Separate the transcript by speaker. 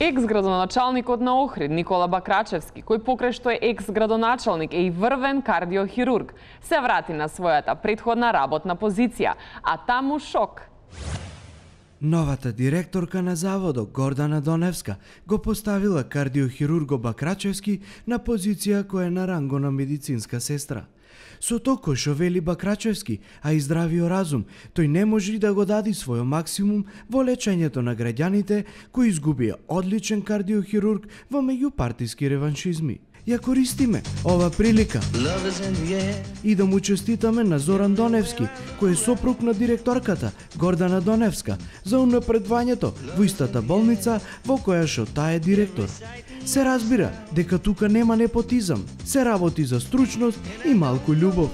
Speaker 1: Екс-градоначалникот на Охрид Никола Бакрачевски, кој покрај што е екс-градоначалник е и врвен кардиохирург, се врати на својата претходна работна позиција, а таму шок.
Speaker 2: Новата директорка на заводот, Гордана Доневска, го поставила кардиохирурго Бакрачевски на позиција која е на ранго на медицинска сестра. Со тој што вели Бакрачевски, а и здравиот разум, тој не може да го даде својот максимум во лечењето на граѓаните кои изгубија одличен кардиохирург во меѓупартиски реваншизми. Ја користиме ова прилика и да му честитаме на Зоран Доневски, кој е сопруг на директорката Гордана Доневска, за унапредувањето во истата болница во која што таа е директор. Се разбира дека тука нема непотизам, се работи за стручност и малку љубов.